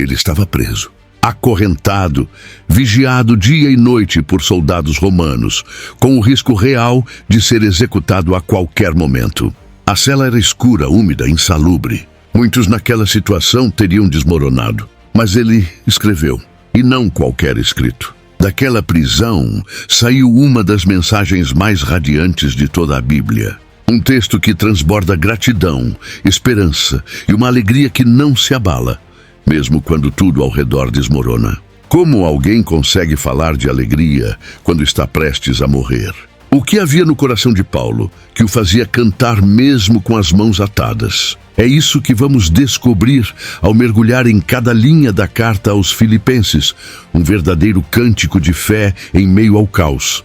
Ele estava preso, acorrentado, vigiado dia e noite por soldados romanos, com o risco real de ser executado a qualquer momento. A cela era escura, úmida, insalubre. Muitos naquela situação teriam desmoronado. Mas ele escreveu, e não qualquer escrito. Daquela prisão saiu uma das mensagens mais radiantes de toda a Bíblia. Um texto que transborda gratidão, esperança e uma alegria que não se abala, mesmo quando tudo ao redor desmorona. Como alguém consegue falar de alegria quando está prestes a morrer? O que havia no coração de Paulo que o fazia cantar mesmo com as mãos atadas? É isso que vamos descobrir ao mergulhar em cada linha da carta aos Filipenses, um verdadeiro cântico de fé em meio ao caos.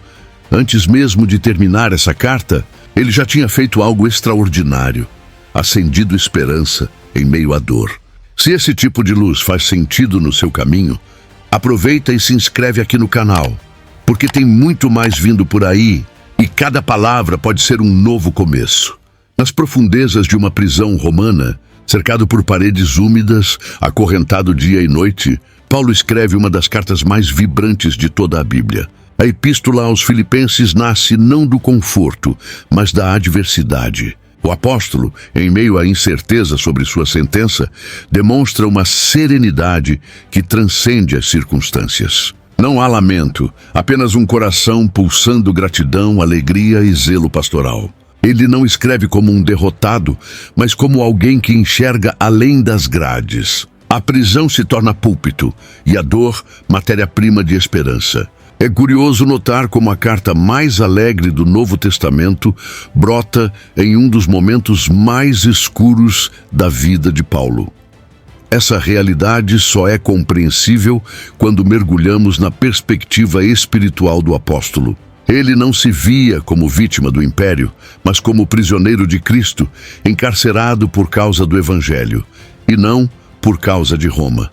Antes mesmo de terminar essa carta, ele já tinha feito algo extraordinário, acendido esperança em meio à dor. Se esse tipo de luz faz sentido no seu caminho, aproveita e se inscreve aqui no canal, porque tem muito mais vindo por aí. E cada palavra pode ser um novo começo. Nas profundezas de uma prisão romana, cercado por paredes úmidas, acorrentado dia e noite, Paulo escreve uma das cartas mais vibrantes de toda a Bíblia. A epístola aos Filipenses nasce não do conforto, mas da adversidade. O apóstolo, em meio à incerteza sobre sua sentença, demonstra uma serenidade que transcende as circunstâncias. Não há lamento, apenas um coração pulsando gratidão, alegria e zelo pastoral. Ele não escreve como um derrotado, mas como alguém que enxerga além das grades. A prisão se torna púlpito e a dor, matéria-prima de esperança. É curioso notar como a carta mais alegre do Novo Testamento brota em um dos momentos mais escuros da vida de Paulo. Essa realidade só é compreensível quando mergulhamos na perspectiva espiritual do apóstolo. Ele não se via como vítima do império, mas como prisioneiro de Cristo, encarcerado por causa do Evangelho, e não por causa de Roma.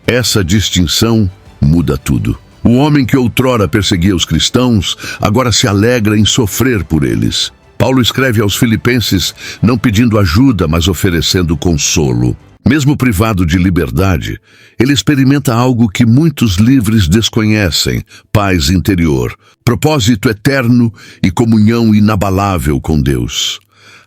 Essa distinção muda tudo. O homem que outrora perseguia os cristãos, agora se alegra em sofrer por eles. Paulo escreve aos Filipenses não pedindo ajuda, mas oferecendo consolo. Mesmo privado de liberdade, ele experimenta algo que muitos livres desconhecem: paz interior, propósito eterno e comunhão inabalável com Deus.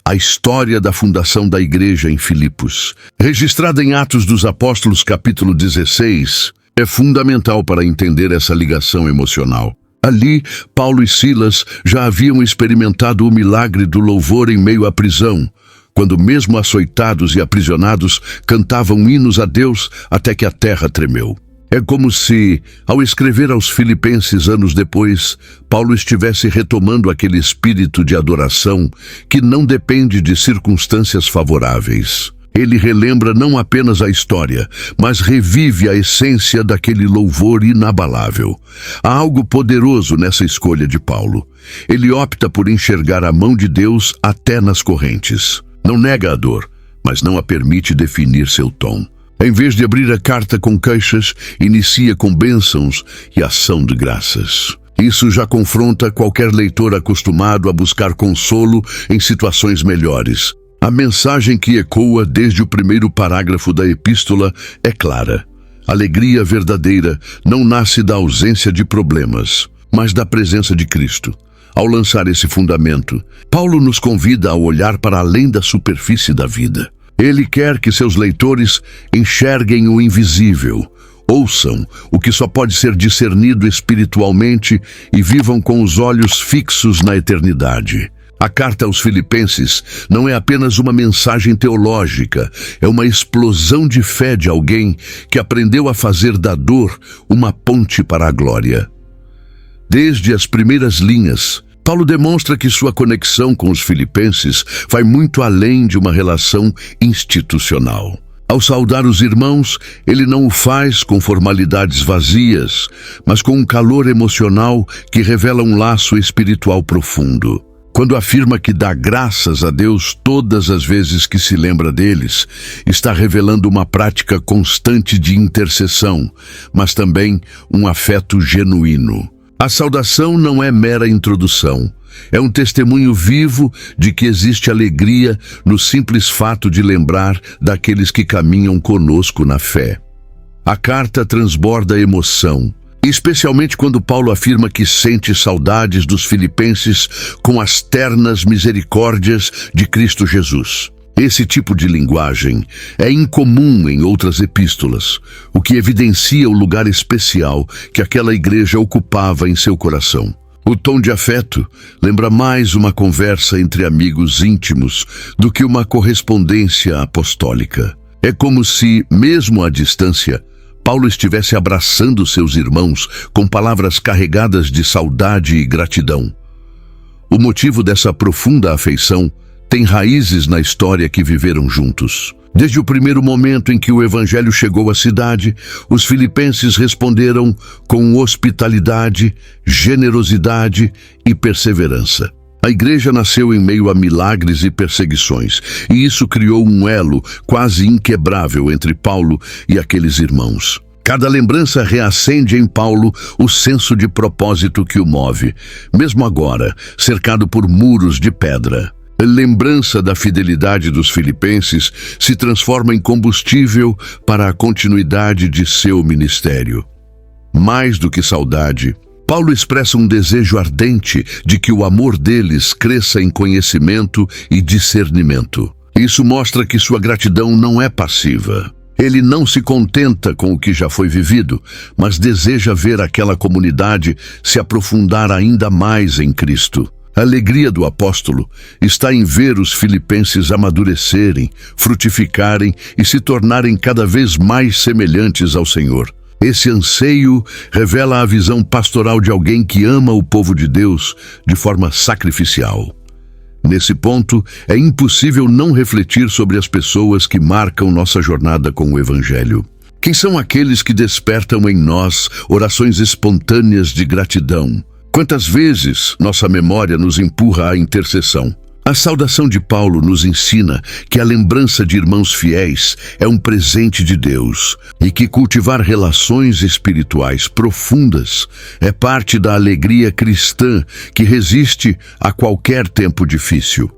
A história da fundação da igreja em Filipos, registrada em Atos dos Apóstolos capítulo 16, é fundamental para entender essa ligação emocional. Ali, Paulo e Silas já haviam experimentado o milagre do louvor em meio à prisão, quando mesmo açoitados e aprisionados cantavam hinos a Deus até que a terra tremeu. É como se, ao escrever aos Filipenses anos depois, Paulo estivesse retomando aquele espírito de adoração que não depende de circunstâncias favoráveis. Ele relembra não apenas a história, mas revive a essência daquele louvor inabalável. Há algo poderoso nessa escolha de Paulo. Ele opta por enxergar a mão de Deus até nas correntes. Não nega a dor, mas não a permite definir seu tom. Em vez de abrir a carta com queixas, inicia com bênçãos e ação de graças. Isso já confronta qualquer leitor acostumado a buscar consolo em situações melhores. A mensagem que ecoa desde o primeiro parágrafo da epístola é clara. Alegria verdadeira não nasce da ausência de problemas, mas da presença de Cristo. Ao lançar esse fundamento, Paulo nos convida a olhar para além da superfície da vida. Ele quer que seus leitores enxerguem o invisível, ouçam o que só pode ser discernido espiritualmente e vivam com os olhos fixos na eternidade. A carta aos Filipenses não é apenas uma mensagem teológica, é uma explosão de fé de alguém que aprendeu a fazer da dor uma ponte para a glória. Desde as primeiras linhas, Paulo demonstra que sua conexão com os filipenses vai muito além de uma relação institucional. Ao saudar os irmãos, ele não o faz com formalidades vazias, mas com um calor emocional que revela um laço espiritual profundo. Quando afirma que dá graças a Deus todas as vezes que se lembra deles, está revelando uma prática constante de intercessão, mas também um afeto genuíno. A saudação não é mera introdução, é um testemunho vivo de que existe alegria no simples fato de lembrar daqueles que caminham conosco na fé. A carta transborda emoção, especialmente quando Paulo afirma que sente saudades dos filipenses com as ternas misericórdias de Cristo Jesus. Esse tipo de linguagem é incomum em outras epístolas, o que evidencia o lugar especial que aquela igreja ocupava em seu coração. O tom de afeto lembra mais uma conversa entre amigos íntimos do que uma correspondência apostólica. É como se, mesmo à distância, Paulo estivesse abraçando seus irmãos com palavras carregadas de saudade e gratidão. O motivo dessa profunda afeição tem raízes na história que viveram juntos. Desde o primeiro momento em que o evangelho chegou à cidade, os filipenses responderam com hospitalidade, generosidade e perseverança. A igreja nasceu em meio a milagres e perseguições, e isso criou um elo quase inquebrável entre Paulo e aqueles irmãos. Cada lembrança reacende em Paulo o senso de propósito que o move, mesmo agora, cercado por muros de pedra. A lembrança da fidelidade dos filipenses se transforma em combustível para a continuidade de seu ministério. Mais do que saudade, Paulo expressa um desejo ardente de que o amor deles cresça em conhecimento e discernimento. Isso mostra que sua gratidão não é passiva. Ele não se contenta com o que já foi vivido, mas deseja ver aquela comunidade se aprofundar ainda mais em Cristo. A alegria do apóstolo está em ver os filipenses amadurecerem, frutificarem e se tornarem cada vez mais semelhantes ao Senhor. Esse anseio revela a visão pastoral de alguém que ama o povo de Deus de forma sacrificial. Nesse ponto, é impossível não refletir sobre as pessoas que marcam nossa jornada com o Evangelho. Quem são aqueles que despertam em nós orações espontâneas de gratidão? Quantas vezes nossa memória nos empurra à intercessão? A saudação de Paulo nos ensina que a lembrança de irmãos fiéis é um presente de Deus e que cultivar relações espirituais profundas é parte da alegria cristã que resiste a qualquer tempo difícil.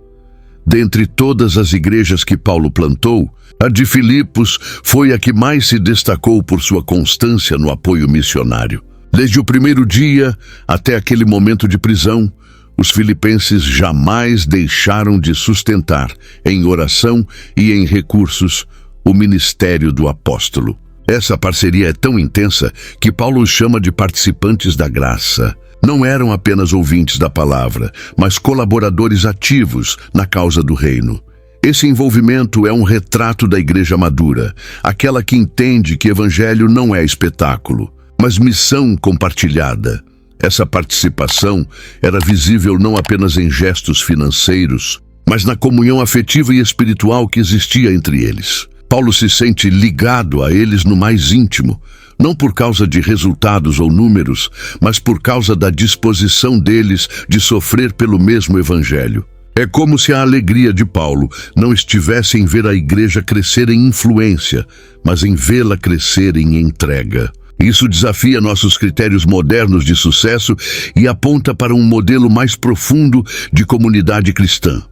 Dentre todas as igrejas que Paulo plantou, a de Filipos foi a que mais se destacou por sua constância no apoio missionário. Desde o primeiro dia até aquele momento de prisão, os filipenses jamais deixaram de sustentar, em oração e em recursos, o ministério do apóstolo. Essa parceria é tão intensa que Paulo os chama de participantes da graça. Não eram apenas ouvintes da palavra, mas colaboradores ativos na causa do reino. Esse envolvimento é um retrato da igreja madura, aquela que entende que evangelho não é espetáculo, mas missão compartilhada. Essa participação era visível não apenas em gestos financeiros, mas na comunhão afetiva e espiritual que existia entre eles. Paulo se sente ligado a eles no mais íntimo, não por causa de resultados ou números, mas por causa da disposição deles de sofrer pelo mesmo evangelho. É como se a alegria de Paulo não estivesse em ver a igreja crescer em influência, mas em vê-la crescer em entrega. Isso desafia nossos critérios modernos de sucesso e aponta para um modelo mais profundo de comunidade cristã.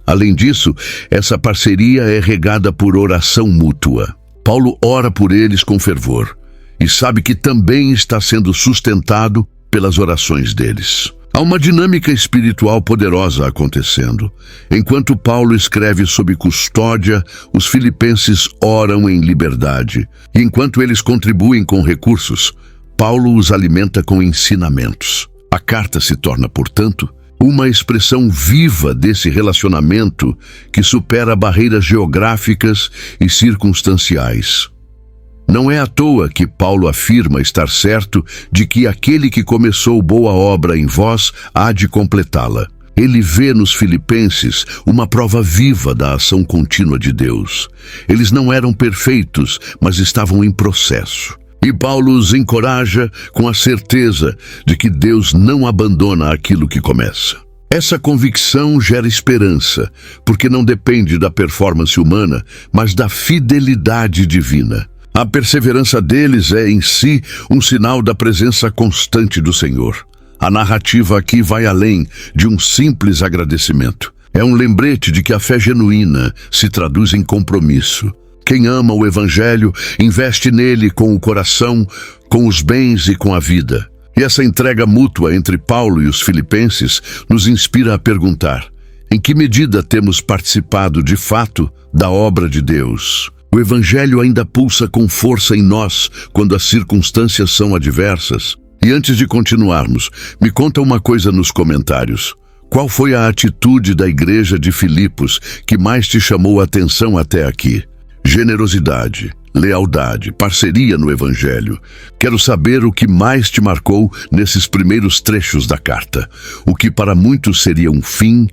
Além disso, essa parceria é regada por oração mútua. Paulo ora por eles com fervor e sabe que também está sendo sustentado pelas orações deles. Há uma dinâmica espiritual poderosa acontecendo. Enquanto Paulo escreve sob custódia, os filipenses oram em liberdade. E enquanto eles contribuem com recursos, Paulo os alimenta com ensinamentos. A carta se torna, portanto, uma expressão viva desse relacionamento que supera barreiras geográficas e circunstanciais. Não é à toa que Paulo afirma estar certo de que aquele que começou boa obra em vós há de completá-la. Ele vê nos filipenses uma prova viva da ação contínua de Deus. Eles não eram perfeitos, mas estavam em processo. E Paulo os encoraja com a certeza de que Deus não abandona aquilo que começa. Essa convicção gera esperança, porque não depende da performance humana, mas da fidelidade divina. A perseverança deles é, em si, um sinal da presença constante do Senhor. A narrativa aqui vai além de um simples agradecimento. É um lembrete de que a fé genuína se traduz em compromisso. Quem ama o Evangelho investe nele com o coração, com os bens e com a vida. E essa entrega mútua entre Paulo e os filipenses nos inspira a perguntar: em que medida temos participado de fato da obra de Deus? O Evangelho ainda pulsa com força em nós quando as circunstâncias são adversas? E antes de continuarmos, me conta uma coisa nos comentários. Qual foi a atitude da igreja de Filipos que mais te chamou a atenção até aqui? Generosidade, lealdade, parceria no Evangelho. Quero saber o que mais te marcou nesses primeiros trechos da carta. O que para muitos seria um fim,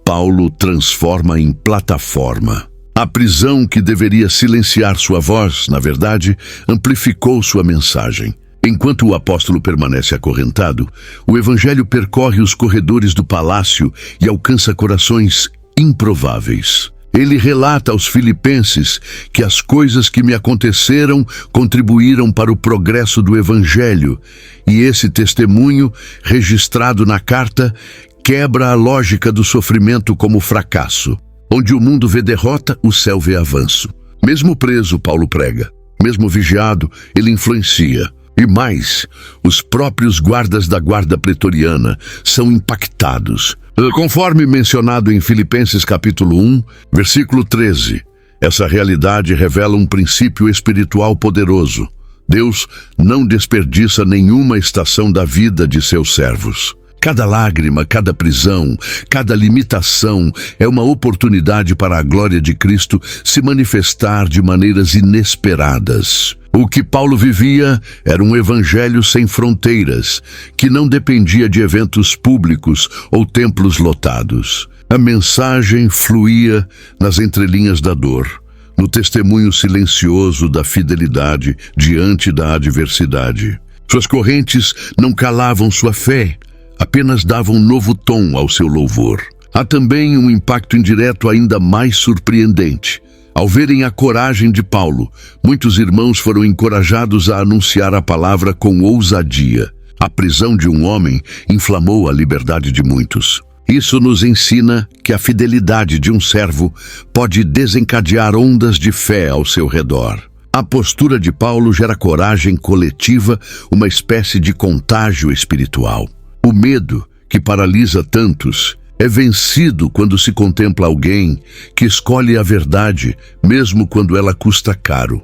Paulo transforma em plataforma. A prisão que deveria silenciar sua voz, na verdade, amplificou sua mensagem. Enquanto o apóstolo permanece acorrentado, o Evangelho percorre os corredores do palácio e alcança corações improváveis. Ele relata aos filipenses que as coisas que me aconteceram contribuíram para o progresso do Evangelho, e esse testemunho, registrado na carta, quebra a lógica do sofrimento como fracasso. Onde o mundo vê derrota, o céu vê avanço. Mesmo preso, Paulo prega. Mesmo vigiado, ele influencia. E mais, os próprios guardas da guarda pretoriana são impactados. Conforme mencionado em Filipenses capítulo 1, versículo 13, essa realidade revela um princípio espiritual poderoso. Deus não desperdiça nenhuma estação da vida de seus servos. Cada lágrima, cada prisão, cada limitação é uma oportunidade para a glória de Cristo se manifestar de maneiras inesperadas. O que Paulo vivia era um evangelho sem fronteiras, que não dependia de eventos públicos ou templos lotados. A mensagem fluía nas entrelinhas da dor, no testemunho silencioso da fidelidade diante da adversidade. Suas correntes não calavam sua fé, apenas davam um novo tom ao seu louvor. Há também um impacto indireto ainda mais surpreendente. Ao verem a coragem de Paulo, muitos irmãos foram encorajados a anunciar a palavra com ousadia. A prisão de um homem inflamou a liberdade de muitos. Isso nos ensina que a fidelidade de um servo pode desencadear ondas de fé ao seu redor. A postura de Paulo gera coragem coletiva, uma espécie de contágio espiritual. O medo, que paralisa tantos, é vencido quando se contempla alguém que escolhe a verdade, mesmo quando ela custa caro.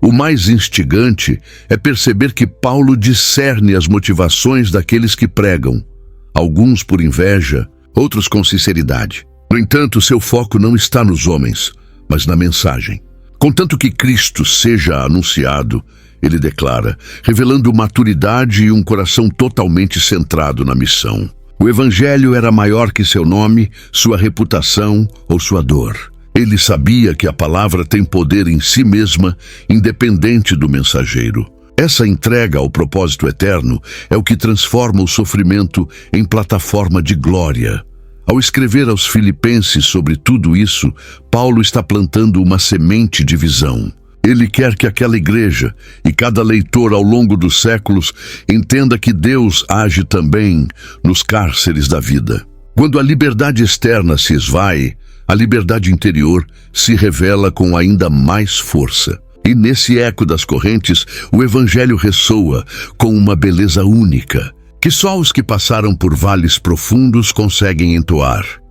O mais instigante é perceber que Paulo discerne as motivações daqueles que pregam, alguns por inveja, outros com sinceridade. No entanto, seu foco não está nos homens, mas na mensagem. Contanto que Cristo seja anunciado, ele declara, revelando maturidade e um coração totalmente centrado na missão. O Evangelho era maior que seu nome, sua reputação ou sua dor. Ele sabia que a palavra tem poder em si mesma, independente do mensageiro. Essa entrega ao propósito eterno é o que transforma o sofrimento em plataforma de glória. Ao escrever aos Filipenses sobre tudo isso, Paulo está plantando uma semente de visão. Ele quer que aquela igreja e cada leitor ao longo dos séculos entenda que Deus age também nos cárceres da vida. Quando a liberdade externa se esvai, a liberdade interior se revela com ainda mais força. E nesse eco das correntes, o Evangelho ressoa com uma beleza única, que só os que passaram por vales profundos conseguem entoar.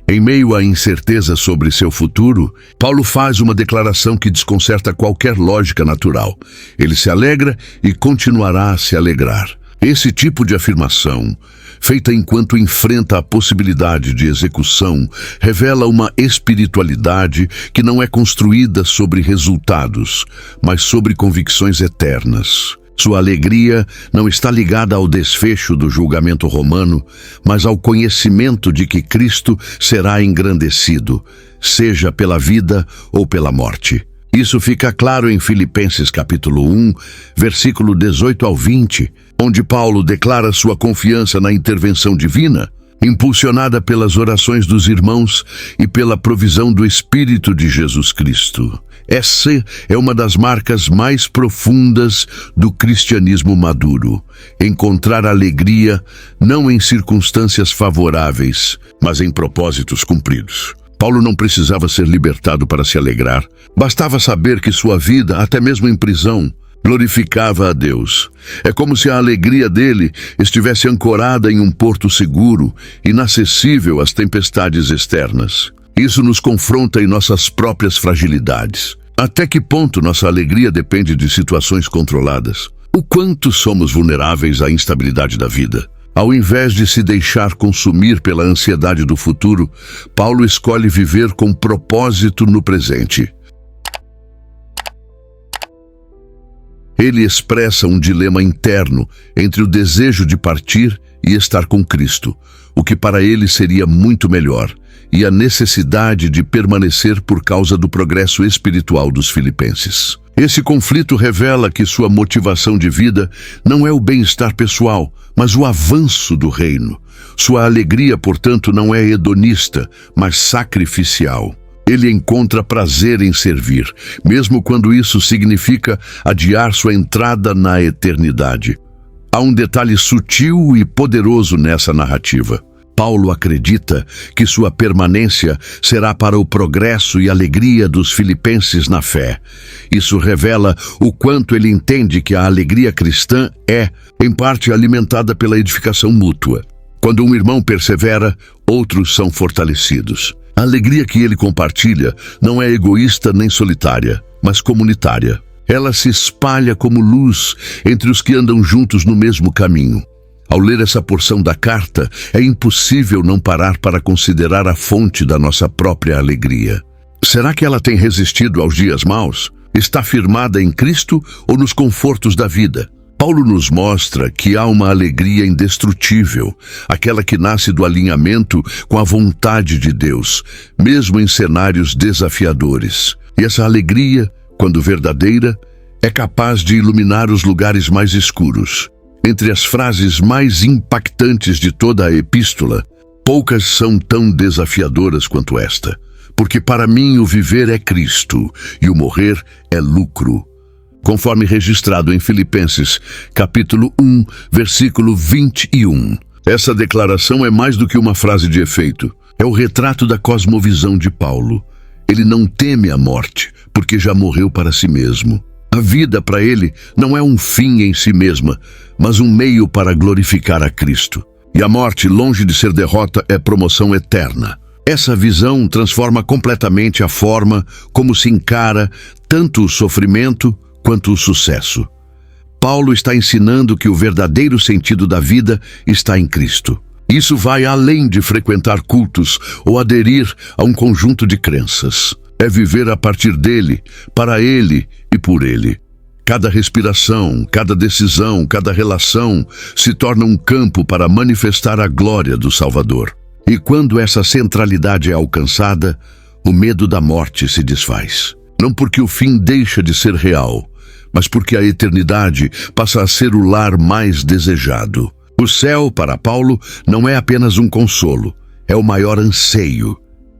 Em meio à incerteza sobre seu futuro, Paulo faz uma declaração que desconcerta qualquer lógica natural. Ele se alegra e continuará a se alegrar. Esse tipo de afirmação, feita enquanto enfrenta a possibilidade de execução, revela uma espiritualidade que não é construída sobre resultados, mas sobre convicções eternas. Sua alegria não está ligada ao desfecho do julgamento romano, mas ao conhecimento de que Cristo será engrandecido, seja pela vida ou pela morte. Isso fica claro em Filipenses capítulo 1, versículo 18 ao 20, onde Paulo declara sua confiança na intervenção divina, impulsionada pelas orações dos irmãos e pela provisão do Espírito de Jesus Cristo. Essa é uma das marcas mais profundas do cristianismo maduro. Encontrar alegria não em circunstâncias favoráveis, mas em propósitos cumpridos. Paulo não precisava ser libertado para se alegrar. Bastava saber que sua vida, até mesmo em prisão, glorificava a Deus. É como se a alegria dele estivesse ancorada em um porto seguro, inacessível às tempestades externas. Isso nos confronta em nossas próprias fragilidades. Até que ponto nossa alegria depende de situações controladas? O quanto somos vulneráveis à instabilidade da vida? Ao invés de se deixar consumir pela ansiedade do futuro, Paulo escolhe viver com propósito no presente. Ele expressa um dilema interno entre o desejo de partir e estar com Cristo, o que para ele seria muito melhor, e a necessidade de permanecer por causa do progresso espiritual dos filipenses. Esse conflito revela que sua motivação de vida não é o bem-estar pessoal, mas o avanço do reino. Sua alegria, portanto, não é hedonista, mas sacrificial. Ele encontra prazer em servir, mesmo quando isso significa adiar sua entrada na eternidade. Há um detalhe sutil e poderoso nessa narrativa. Paulo acredita que sua permanência será para o progresso e alegria dos filipenses na fé. Isso revela o quanto ele entende que a alegria cristã é, em parte, alimentada pela edificação mútua. Quando um irmão persevera, outros são fortalecidos. A alegria que ele compartilha não é egoísta nem solitária, mas comunitária. Ela se espalha como luz entre os que andam juntos no mesmo caminho. Ao ler essa porção da carta, é impossível não parar para considerar a fonte da nossa própria alegria. Será que ela tem resistido aos dias maus? Está firmada em Cristo ou nos confortos da vida? Paulo nos mostra que há uma alegria indestrutível, aquela que nasce do alinhamento com a vontade de Deus, mesmo em cenários desafiadores. E essa alegria, quando verdadeira, é capaz de iluminar os lugares mais escuros. Entre as frases mais impactantes de toda a epístola, poucas são tão desafiadoras quanto esta. Porque para mim o viver é Cristo e o morrer é lucro. Conforme registrado em Filipenses, capítulo 1, versículo 21. Essa declaração é mais do que uma frase de efeito. É o retrato da cosmovisão de Paulo. Ele não teme a morte, porque já morreu para si mesmo. A vida para ele não é um fim em si mesma, mas um meio para glorificar a Cristo. E a morte, longe de ser derrota, é promoção eterna. Essa visão transforma completamente a forma como se encara tanto o sofrimento quanto o sucesso. Paulo está ensinando que o verdadeiro sentido da vida está em Cristo. Isso vai além de frequentar cultos ou aderir a um conjunto de crenças. É viver a partir dele, para ele e por ele. Cada respiração, cada decisão, cada relação se torna um campo para manifestar a glória do Salvador. E quando essa centralidade é alcançada, o medo da morte se desfaz. Não porque o fim deixa de ser real, mas porque a eternidade passa a ser o lar mais desejado. O céu, para Paulo, não é apenas um consolo, é o maior anseio.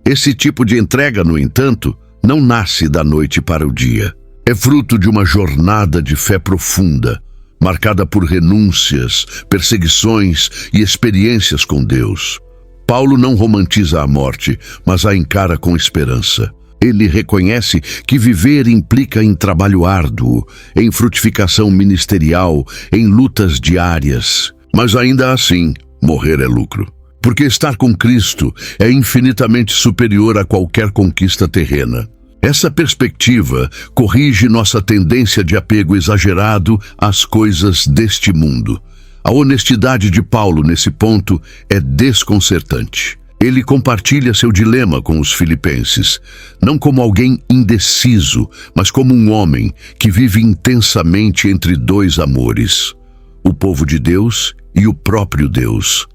Esse tipo de entrega, no entanto, não nasce da noite para o dia. É fruto de uma jornada de fé profunda, marcada por renúncias, perseguições e experiências com Deus. Paulo não romantiza a morte, mas a encara com esperança. Ele reconhece que viver implica em trabalho árduo, em frutificação ministerial, em lutas diárias. Mas ainda assim, morrer é lucro. Porque estar com Cristo é infinitamente superior a qualquer conquista terrena. Essa perspectiva corrige nossa tendência de apego exagerado às coisas deste mundo. A honestidade de Paulo nesse ponto é desconcertante. Ele compartilha seu dilema com os filipenses, não como alguém indeciso, mas como um homem que vive intensamente entre dois amores, o povo de Deus e o próprio Deus.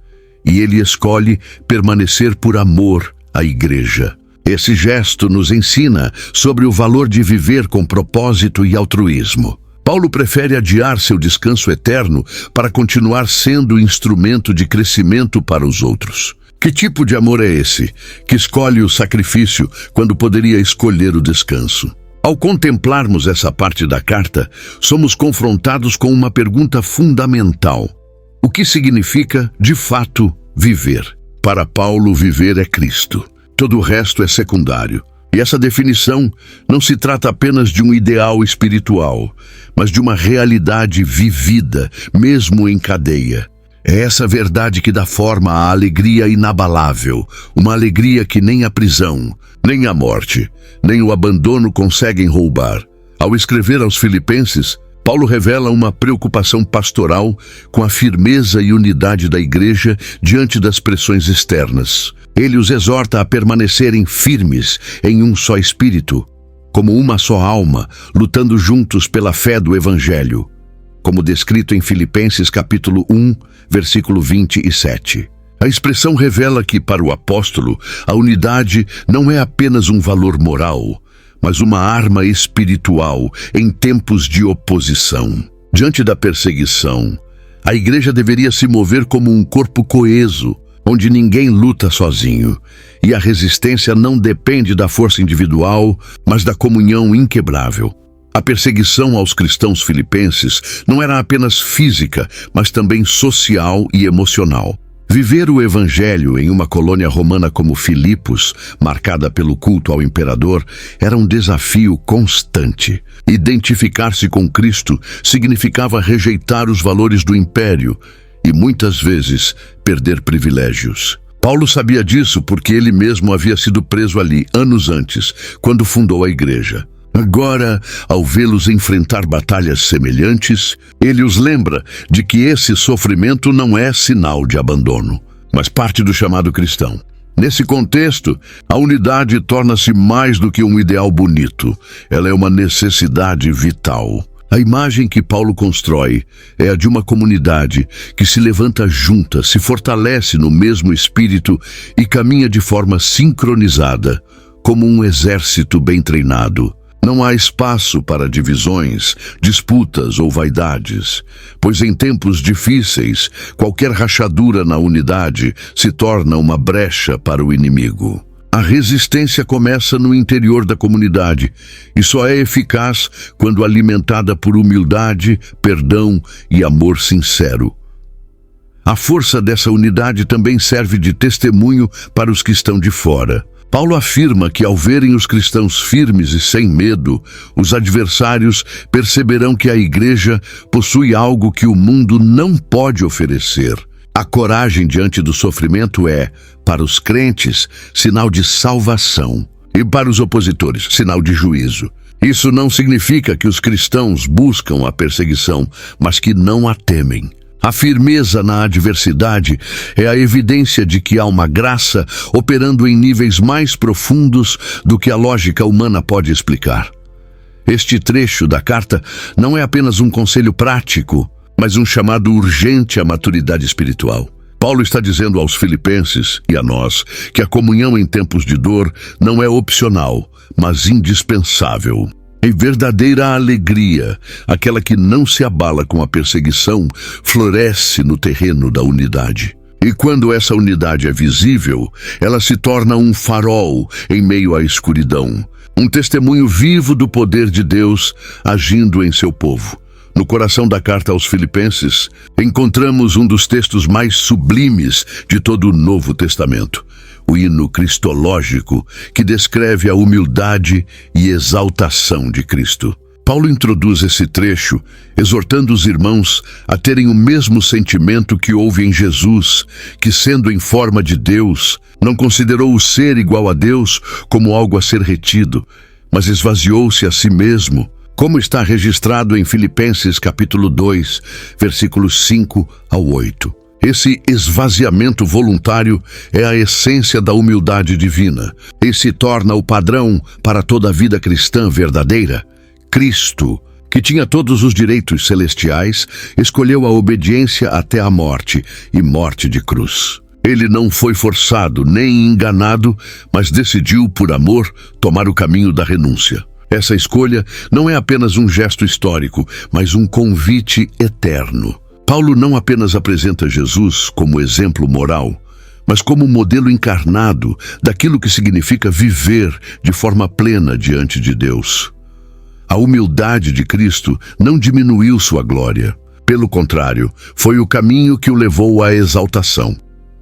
E ele escolhe permanecer por amor à igreja. Esse gesto nos ensina sobre o valor de viver com propósito e altruísmo. Paulo prefere adiar seu descanso eterno para continuar sendo instrumento de crescimento para os outros. Que tipo de amor é esse, que escolhe o sacrifício quando poderia escolher o descanso? Ao contemplarmos essa parte da carta, somos confrontados com uma pergunta fundamental. O que significa, de fato, viver? Para Paulo, viver é Cristo. Todo o resto é secundário. E essa definição não se trata apenas de um ideal espiritual, mas de uma realidade vivida, mesmo em cadeia. É essa verdade que dá forma à alegria inabalável, uma alegria que nem a prisão, nem a morte, nem o abandono conseguem roubar. Ao escrever aos Filipenses, Paulo revela uma preocupação pastoral com a firmeza e unidade da igreja diante das pressões externas. Ele os exorta a permanecerem firmes em um só espírito, como uma só alma, lutando juntos pela fé do Evangelho, como descrito em Filipenses capítulo 1, versículo 27. A expressão revela que, para o apóstolo, a unidade não é apenas um valor moral, mas uma arma espiritual em tempos de oposição. Diante da perseguição, a igreja deveria se mover como um corpo coeso, onde ninguém luta sozinho, e a resistência não depende da força individual, mas da comunhão inquebrável. A perseguição aos cristãos filipenses não era apenas física, mas também social e emocional. Viver o Evangelho em uma colônia romana como Filipos, marcada pelo culto ao imperador, era um desafio constante. Identificar-se com Cristo significava rejeitar os valores do império e, muitas vezes, perder privilégios. Paulo sabia disso porque ele mesmo havia sido preso ali, anos antes, quando fundou a igreja. Agora, ao vê-los enfrentar batalhas semelhantes, ele os lembra de que esse sofrimento não é sinal de abandono, mas parte do chamado cristão. Nesse contexto, a unidade torna-se mais do que um ideal bonito. Ela é uma necessidade vital. A imagem que Paulo constrói é a de uma comunidade que se levanta junta, se fortalece no mesmo espírito e caminha de forma sincronizada, como um exército bem treinado. Não há espaço para divisões, disputas ou vaidades, pois em tempos difíceis, qualquer rachadura na unidade se torna uma brecha para o inimigo. A resistência começa no interior da comunidade e só é eficaz quando alimentada por humildade, perdão e amor sincero. A força dessa unidade também serve de testemunho para os que estão de fora. Paulo afirma que, ao verem os cristãos firmes e sem medo, os adversários perceberão que a igreja possui algo que o mundo não pode oferecer. A coragem diante do sofrimento é, para os crentes, sinal de salvação, e para os opositores, sinal de juízo. Isso não significa que os cristãos buscam a perseguição, mas que não a temem. A firmeza na adversidade é a evidência de que há uma graça operando em níveis mais profundos do que a lógica humana pode explicar. Este trecho da carta não é apenas um conselho prático, mas um chamado urgente à maturidade espiritual. Paulo está dizendo aos filipenses e a nós que a comunhão em tempos de dor não é opcional, mas indispensável. Em verdadeira alegria, aquela que não se abala com a perseguição, floresce no terreno da unidade. E quando essa unidade é visível, ela se torna um farol em meio à escuridão, um testemunho vivo do poder de Deus agindo em seu povo. No coração da carta aos Filipenses, encontramos um dos textos mais sublimes de todo o Novo Testamento, o hino cristológico que descreve a humildade e exaltação de Cristo. Paulo introduz esse trecho, exortando os irmãos a terem o mesmo sentimento que houve em Jesus, que, sendo em forma de Deus, não considerou o ser igual a Deus como algo a ser retido, mas esvaziou-se a si mesmo, como está registrado em Filipenses capítulo 2, versículos 5 ao 8. Esse esvaziamento voluntário é a essência da humildade divina e se torna o padrão para toda a vida cristã verdadeira. Cristo, que tinha todos os direitos celestiais, escolheu a obediência até a morte e morte de cruz. Ele não foi forçado nem enganado, mas decidiu, por amor, tomar o caminho da renúncia. Essa escolha não é apenas um gesto histórico, mas um convite eterno. Paulo não apenas apresenta Jesus como exemplo moral, mas como modelo encarnado daquilo que significa viver de forma plena diante de Deus. A humildade de Cristo não diminuiu sua glória. Pelo contrário, foi o caminho que o levou à exaltação.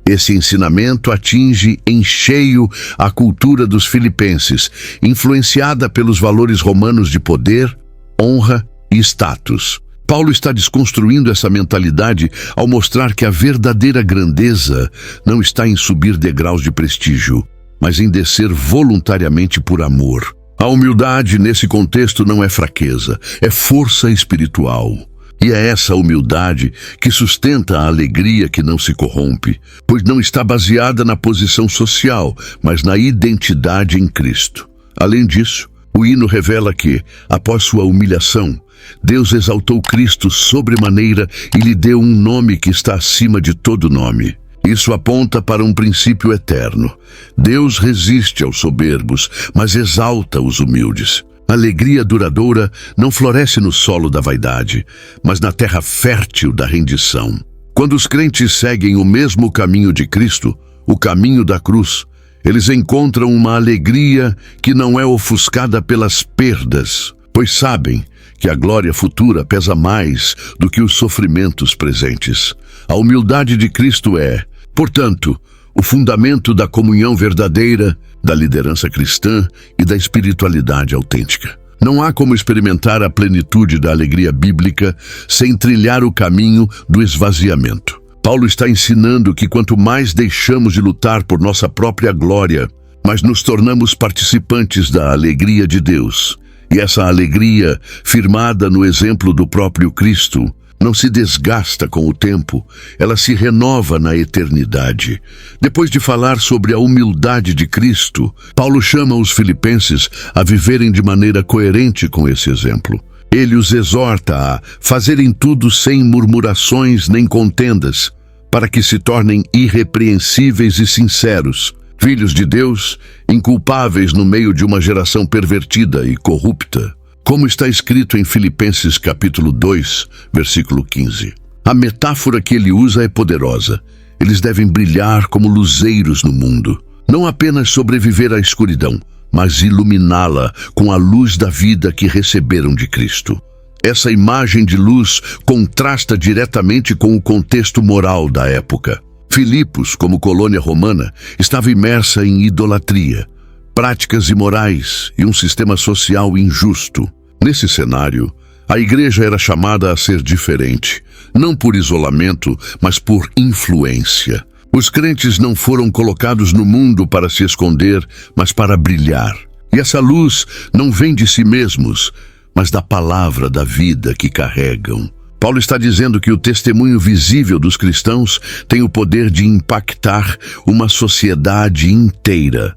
Esse ensinamento atinge em cheio a cultura dos filipenses, influenciada pelos valores romanos de poder, honra e status. Paulo está desconstruindo essa mentalidade ao mostrar que a verdadeira grandeza não está em subir degraus de prestígio, mas em descer voluntariamente por amor. A humildade nesse contexto não é fraqueza, é força espiritual. E é essa humildade que sustenta a alegria que não se corrompe, pois não está baseada na posição social, mas na identidade em Cristo. Além disso, o hino revela que, após sua humilhação, Deus exaltou Cristo sobremaneira e lhe deu um nome que está acima de todo nome. Isso aponta para um princípio eterno. Deus resiste aos soberbos, mas exalta os humildes. A alegria duradoura não floresce no solo da vaidade, mas na terra fértil da rendição. Quando os crentes seguem o mesmo caminho de Cristo, o caminho da cruz, eles encontram uma alegria que não é ofuscada pelas perdas, pois sabem que a glória futura pesa mais do que os sofrimentos presentes. A humildade de Cristo é, portanto, o fundamento da comunhão verdadeira, da liderança cristã e da espiritualidade autêntica. Não há como experimentar a plenitude da alegria bíblica sem trilhar o caminho do esvaziamento. Paulo está ensinando que quanto mais deixamos de lutar por nossa própria glória, mais nos tornamos participantes da alegria de Deus. E essa alegria, firmada no exemplo do próprio Cristo, não se desgasta com o tempo, ela se renova na eternidade. Depois de falar sobre a humildade de Cristo, Paulo chama os filipenses a viverem de maneira coerente com esse exemplo. Ele os exorta a fazerem tudo sem murmurações nem contendas, para que se tornem irrepreensíveis e sinceros, filhos de Deus, inculpáveis no meio de uma geração pervertida e corrupta. Como está escrito em Filipenses capítulo 2, versículo 15. A metáfora que ele usa é poderosa. Eles devem brilhar como luzeiros no mundo. Não apenas sobreviver à escuridão, mas iluminá-la com a luz da vida que receberam de Cristo. Essa imagem de luz contrasta diretamente com o contexto moral da época. Filipos, como colônia romana, estava imersa em idolatria, práticas imorais e um sistema social injusto. Nesse cenário, a igreja era chamada a ser diferente, não por isolamento, mas por influência. Os crentes não foram colocados no mundo para se esconder, mas para brilhar. E essa luz não vem de si mesmos, mas da palavra da vida que carregam. Paulo está dizendo que o testemunho visível dos cristãos tem o poder de impactar uma sociedade inteira.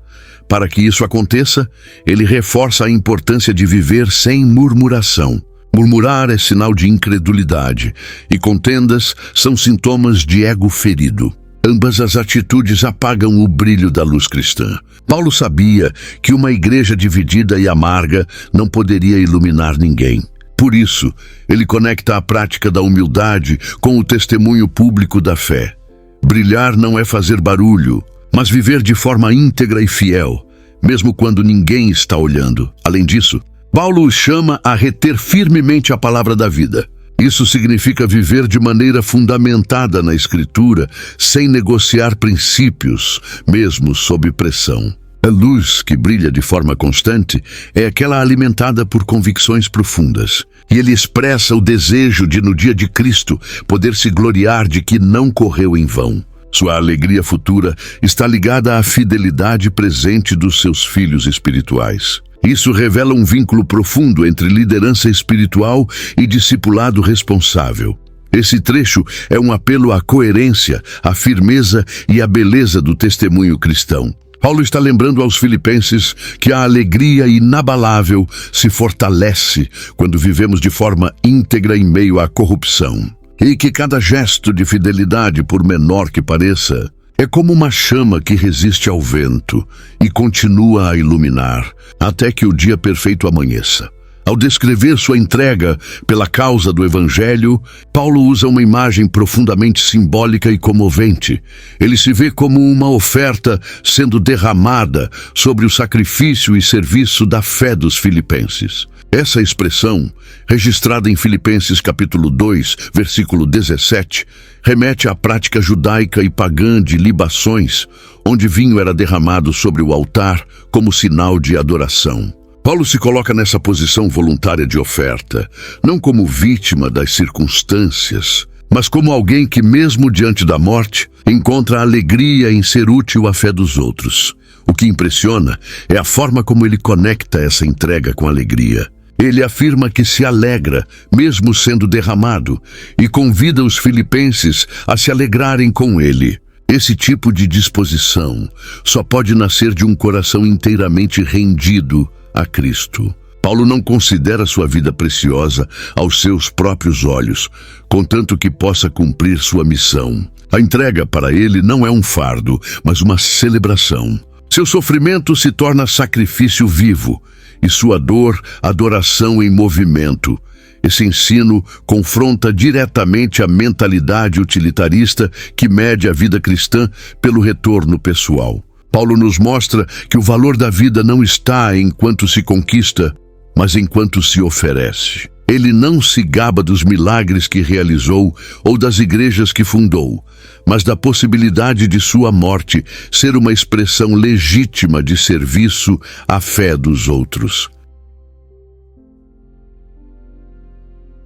Para que isso aconteça, ele reforça a importância de viver sem murmuração. Murmurar é sinal de incredulidade, e contendas são sintomas de ego ferido. Ambas as atitudes apagam o brilho da luz cristã. Paulo sabia que uma igreja dividida e amarga não poderia iluminar ninguém. Por isso, ele conecta a prática da humildade com o testemunho público da fé. Brilhar não é fazer barulho, mas viver de forma íntegra e fiel, mesmo quando ninguém está olhando. Além disso, Paulo os chama a reter firmemente a palavra da vida. Isso significa viver de maneira fundamentada na Escritura, sem negociar princípios, mesmo sob pressão. A luz que brilha de forma constante é aquela alimentada por convicções profundas. E ele expressa o desejo de, no dia de Cristo, poder se gloriar de que não correu em vão. Sua alegria futura está ligada à fidelidade presente dos seus filhos espirituais. Isso revela um vínculo profundo entre liderança espiritual e discipulado responsável. Esse trecho é um apelo à coerência, à firmeza e à beleza do testemunho cristão. Paulo está lembrando aos filipenses que a alegria inabalável se fortalece quando vivemos de forma íntegra em meio à corrupção. E que cada gesto de fidelidade, por menor que pareça, é como uma chama que resiste ao vento e continua a iluminar até que o dia perfeito amanheça. Ao descrever sua entrega pela causa do Evangelho, Paulo usa uma imagem profundamente simbólica e comovente. Ele se vê como uma oferta sendo derramada sobre o sacrifício e serviço da fé dos filipenses. Essa expressão, registrada em Filipenses capítulo 2, versículo 17, remete à prática judaica e pagã de libações, onde vinho era derramado sobre o altar como sinal de adoração. Paulo se coloca nessa posição voluntária de oferta, não como vítima das circunstâncias, mas como alguém que, mesmo diante da morte, encontra alegria em ser útil à fé dos outros. O que impressiona é a forma como ele conecta essa entrega com alegria. Ele afirma que se alegra, mesmo sendo derramado, e convida os filipenses a se alegrarem com ele. Esse tipo de disposição só pode nascer de um coração inteiramente rendido a Cristo. Paulo não considera sua vida preciosa aos seus próprios olhos, contanto que possa cumprir sua missão. A entrega para ele não é um fardo, mas uma celebração. Seu sofrimento se torna sacrifício vivo, e sua dor, adoração em movimento. Esse ensino confronta diretamente a mentalidade utilitarista que mede a vida cristã pelo retorno pessoal. Paulo nos mostra que o valor da vida não está enquanto se conquista, mas enquanto se oferece. Ele não se gaba dos milagres que realizou ou das igrejas que fundou, mas da possibilidade de sua morte ser uma expressão legítima de serviço à fé dos outros.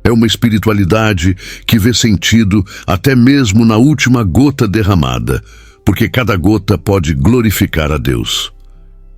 É uma espiritualidade que vê sentido até mesmo na última gota derramada, porque cada gota pode glorificar a Deus.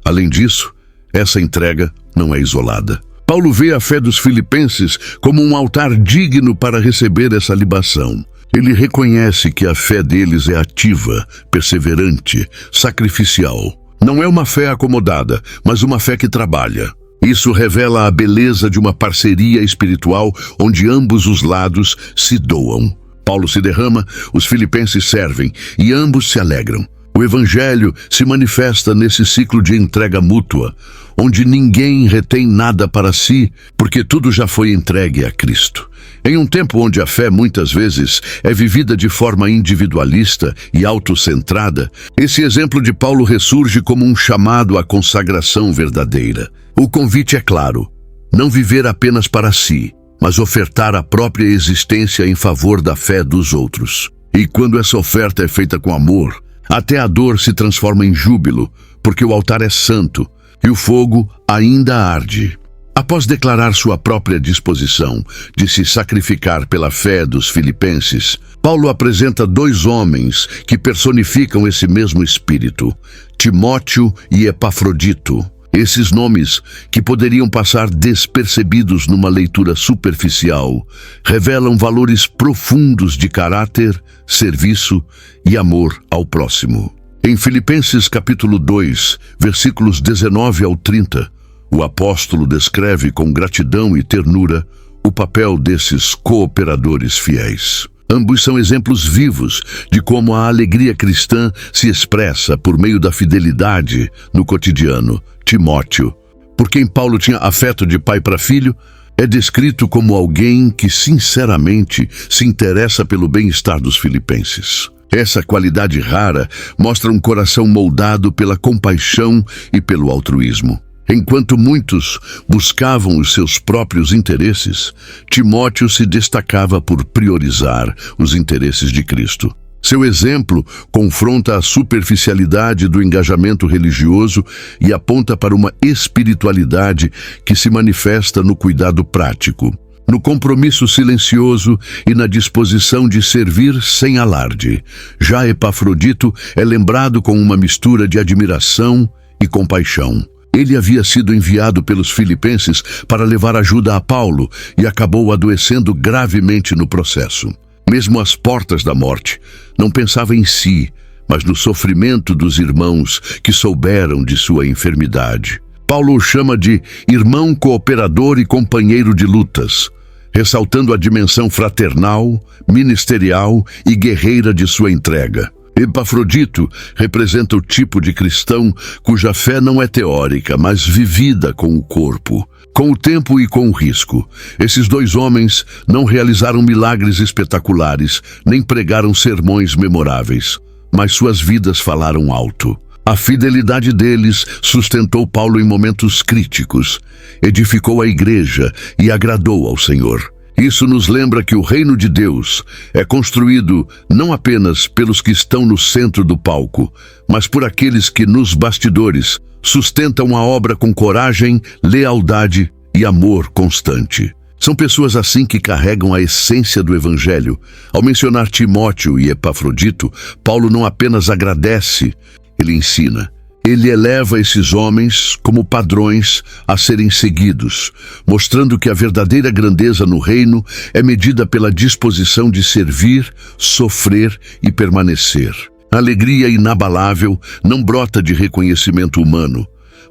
Além disso, essa entrega não é isolada. Paulo vê a fé dos filipenses como um altar digno para receber essa libação. Ele reconhece que a fé deles é ativa, perseverante, sacrificial. Não é uma fé acomodada, mas uma fé que trabalha. Isso revela a beleza de uma parceria espiritual onde ambos os lados se doam. Paulo se derrama, os filipenses servem e ambos se alegram. O Evangelho se manifesta nesse ciclo de entrega mútua, onde ninguém retém nada para si, porque tudo já foi entregue a Cristo. Em um tempo onde a fé muitas vezes é vivida de forma individualista e autocentrada, esse exemplo de Paulo ressurge como um chamado à consagração verdadeira. O convite é claro: não viver apenas para si, mas ofertar a própria existência em favor da fé dos outros. E quando essa oferta é feita com amor, até a dor se transforma em júbilo, porque o altar é santo e o fogo ainda arde. Após declarar sua própria disposição de se sacrificar pela fé dos filipenses, Paulo apresenta dois homens que personificam esse mesmo espírito: Timóteo e Epafrodito. Esses nomes, que poderiam passar despercebidos numa leitura superficial, revelam valores profundos de caráter, serviço e amor ao próximo. Em Filipenses capítulo 2, versículos 19 ao 30, o apóstolo descreve com gratidão e ternura o papel desses cooperadores fiéis. Ambos são exemplos vivos de como a alegria cristã se expressa por meio da fidelidade no cotidiano. Timóteo, por quem Paulo tinha afeto de pai para filho, é descrito como alguém que sinceramente se interessa pelo bem-estar dos filipenses. Essa qualidade rara mostra um coração moldado pela compaixão e pelo altruísmo. Enquanto muitos buscavam os seus próprios interesses, Timóteo se destacava por priorizar os interesses de Cristo. Seu exemplo confronta a superficialidade do engajamento religioso e aponta para uma espiritualidade que se manifesta no cuidado prático, no compromisso silencioso e na disposição de servir sem alarde. Já Epafrodito é lembrado com uma mistura de admiração e compaixão. Ele havia sido enviado pelos filipenses para levar ajuda a Paulo e acabou adoecendo gravemente no processo. Mesmo às portas da morte, não pensava em si, mas no sofrimento dos irmãos que souberam de sua enfermidade. Paulo o chama de irmão cooperador e companheiro de lutas, ressaltando a dimensão fraternal, ministerial e guerreira de sua entrega. Epafrodito representa o tipo de cristão cuja fé não é teórica, mas vivida com o corpo, com o tempo e com o risco. Esses dois homens não realizaram milagres espetaculares, nem pregaram sermões memoráveis, mas suas vidas falaram alto. A fidelidade deles sustentou Paulo em momentos críticos, edificou a igreja e agradou ao Senhor. Isso nos lembra que o reino de Deus é construído não apenas pelos que estão no centro do palco, mas por aqueles que nos bastidores sustentam a obra com coragem, lealdade e amor constante. São pessoas assim que carregam a essência do Evangelho. Ao mencionar Timóteo e Epafrodito, Paulo não apenas agradece, ele ensina. Ele eleva esses homens como padrões a serem seguidos, mostrando que a verdadeira grandeza no reino é medida pela disposição de servir, sofrer e permanecer. A alegria inabalável não brota de reconhecimento humano,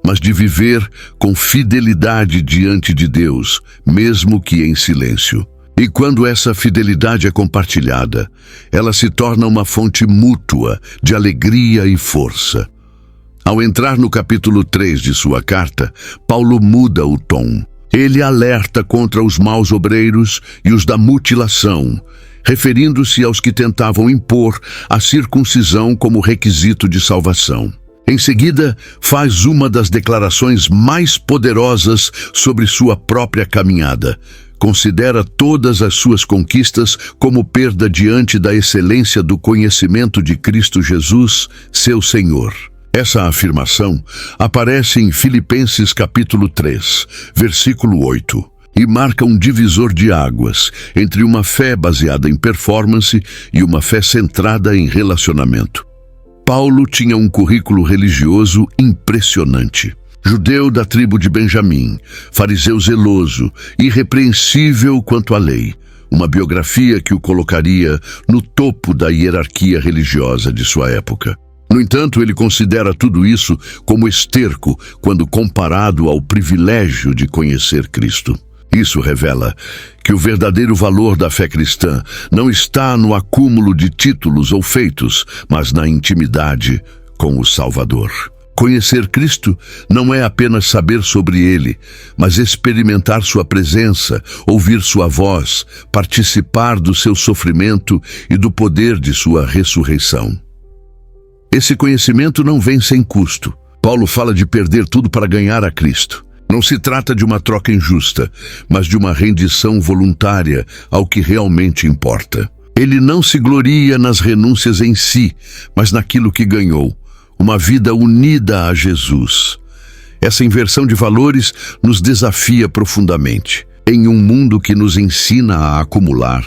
mas de viver com fidelidade diante de Deus, mesmo que em silêncio. E quando essa fidelidade é compartilhada, ela se torna uma fonte mútua de alegria e força. Ao entrar no capítulo 3 de sua carta, Paulo muda o tom. Ele alerta contra os maus obreiros e os da mutilação, referindo-se aos que tentavam impor a circuncisão como requisito de salvação. Em seguida, faz uma das declarações mais poderosas sobre sua própria caminhada. Considera todas as suas conquistas como perda diante da excelência do conhecimento de Cristo Jesus, seu Senhor. Essa afirmação aparece em Filipenses capítulo 3, versículo 8, e marca um divisor de águas entre uma fé baseada em performance e uma fé centrada em relacionamento. Paulo tinha um currículo religioso impressionante. Judeu da tribo de Benjamim, fariseu zeloso, irrepreensível quanto à lei. Uma biografia que o colocaria no topo da hierarquia religiosa de sua época. No entanto, ele considera tudo isso como esterco quando comparado ao privilégio de conhecer Cristo. Isso revela que o verdadeiro valor da fé cristã não está no acúmulo de títulos ou feitos, mas na intimidade com o Salvador. Conhecer Cristo não é apenas saber sobre Ele, mas experimentar sua presença, ouvir sua voz, participar do seu sofrimento e do poder de sua ressurreição. Esse conhecimento não vem sem custo. Paulo fala de perder tudo para ganhar a Cristo. Não se trata de uma troca injusta, mas de uma rendição voluntária ao que realmente importa. Ele não se gloria nas renúncias em si, mas naquilo que ganhou, uma vida unida a Jesus. Essa inversão de valores nos desafia profundamente. Em um mundo que nos ensina a acumular,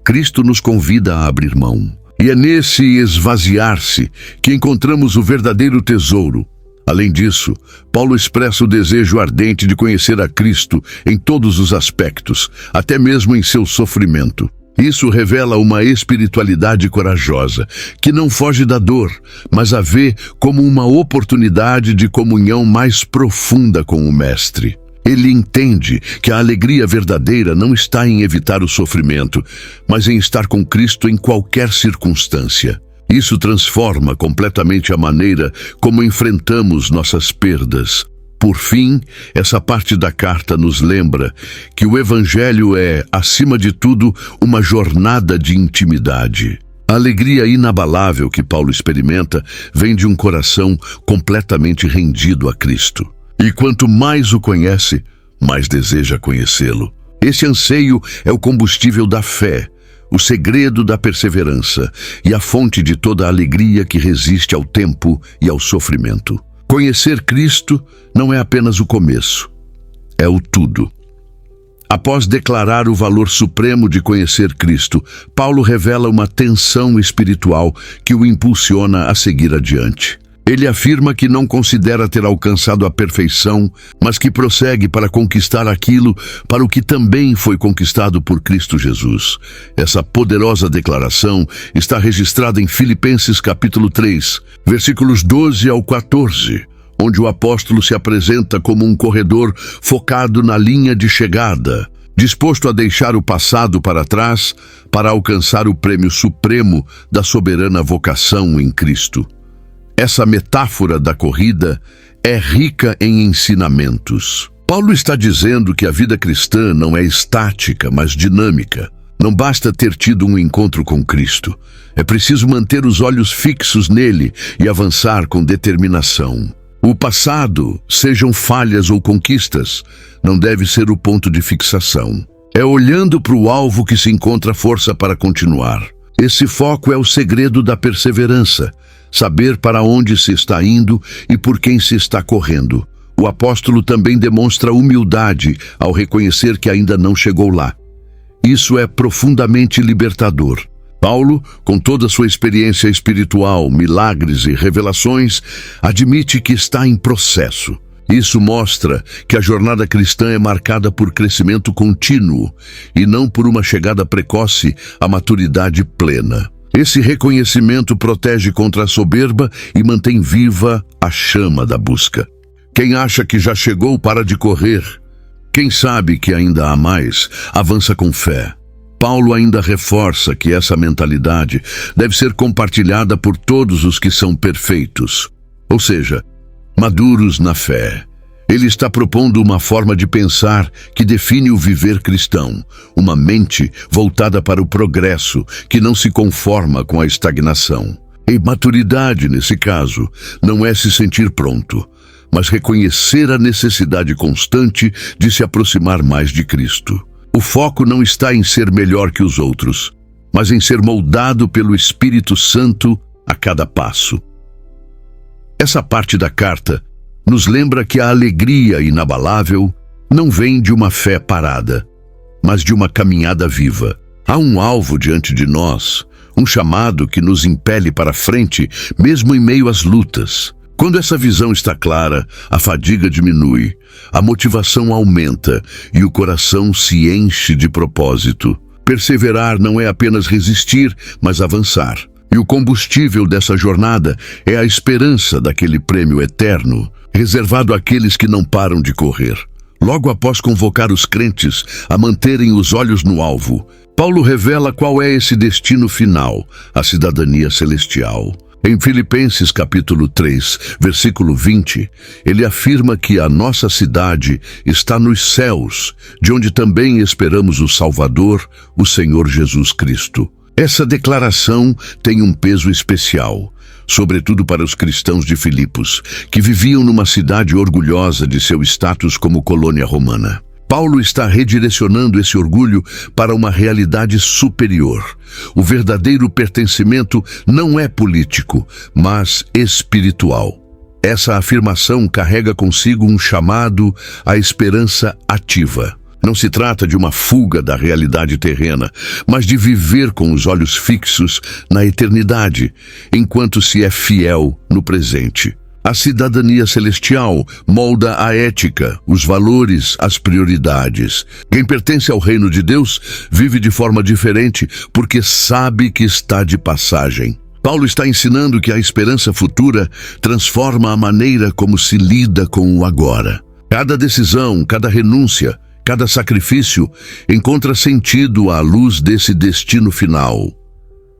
Cristo nos convida a abrir mão. E é nesse esvaziar-se que encontramos o verdadeiro tesouro. Além disso, Paulo expressa o desejo ardente de conhecer a Cristo em todos os aspectos, até mesmo em seu sofrimento. Isso revela uma espiritualidade corajosa, que não foge da dor, mas a vê como uma oportunidade de comunhão mais profunda com o Mestre. Ele entende que a alegria verdadeira não está em evitar o sofrimento, mas em estar com Cristo em qualquer circunstância. Isso transforma completamente a maneira como enfrentamos nossas perdas. Por fim, essa parte da carta nos lembra que o Evangelho é, acima de tudo, uma jornada de intimidade. A alegria inabalável que Paulo experimenta vem de um coração completamente rendido a Cristo. E quanto mais o conhece, mais deseja conhecê-lo. Esse anseio é o combustível da fé, o segredo da perseverança e a fonte de toda a alegria que resiste ao tempo e ao sofrimento. Conhecer Cristo não é apenas o começo, é o tudo. Após declarar o valor supremo de conhecer Cristo, Paulo revela uma tensão espiritual que o impulsiona a seguir adiante. Ele afirma que não considera ter alcançado a perfeição, mas que prossegue para conquistar aquilo para o que também foi conquistado por Cristo Jesus. Essa poderosa declaração está registrada em Filipenses capítulo 3, versículos 12 ao 14, onde o apóstolo se apresenta como um corredor focado na linha de chegada, disposto a deixar o passado para trás para alcançar o prêmio supremo da soberana vocação em Cristo. Essa metáfora da corrida é rica em ensinamentos. Paulo está dizendo que a vida cristã não é estática, mas dinâmica. Não basta ter tido um encontro com Cristo. É preciso manter os olhos fixos nele e avançar com determinação. O passado, sejam falhas ou conquistas, não deve ser o ponto de fixação. É olhando para o alvo que se encontra força para continuar. Esse foco é o segredo da perseverança, saber para onde se está indo e por quem se está correndo. O apóstolo também demonstra humildade ao reconhecer que ainda não chegou lá. Isso é profundamente libertador. Paulo, com toda a sua experiência espiritual, milagres e revelações, admite que está em processo. Isso mostra que a jornada cristã é marcada por crescimento contínuo e não por uma chegada precoce à maturidade plena. Esse reconhecimento protege contra a soberba e mantém viva a chama da busca. Quem acha que já chegou para de correr. Quem sabe que ainda há mais, avança com fé. Paulo ainda reforça que essa mentalidade deve ser compartilhada por todos os que são perfeitos, ou seja, maduros na fé. Ele está propondo uma forma de pensar que define o viver cristão, uma mente voltada para o progresso, que não se conforma com a estagnação. E maturidade, nesse caso, não é se sentir pronto, mas reconhecer a necessidade constante de se aproximar mais de Cristo. O foco não está em ser melhor que os outros, mas em ser moldado pelo Espírito Santo a cada passo. Essa parte da carta nos lembra que a alegria inabalável não vem de uma fé parada, mas de uma caminhada viva. Há um alvo diante de nós, um chamado que nos impele para frente, mesmo em meio às lutas. Quando essa visão está clara, a fadiga diminui, a motivação aumenta e o coração se enche de propósito. Perseverar não é apenas resistir, mas avançar. E o combustível dessa jornada é a esperança daquele prêmio eterno, reservado àqueles que não param de correr. Logo após convocar os crentes a manterem os olhos no alvo, Paulo revela qual é esse destino final, a cidadania celestial. Em Filipenses capítulo 3, versículo 20, ele afirma que a nossa cidade está nos céus, de onde também esperamos o Salvador, o Senhor Jesus Cristo. Essa declaração tem um peso especial, sobretudo para os cristãos de Filipos, que viviam numa cidade orgulhosa de seu status como colônia romana. Paulo está redirecionando esse orgulho para uma realidade superior. O verdadeiro pertencimento não é político, mas espiritual. Essa afirmação carrega consigo um chamado à esperança ativa. Não se trata de uma fuga da realidade terrena, mas de viver com os olhos fixos na eternidade, enquanto se é fiel no presente. A cidadania celestial molda a ética, os valores, as prioridades. Quem pertence ao reino de Deus vive de forma diferente porque sabe que está de passagem. Paulo está ensinando que a esperança futura transforma a maneira como se lida com o agora. Cada decisão, cada renúncia, cada sacrifício encontra sentido à luz desse destino final.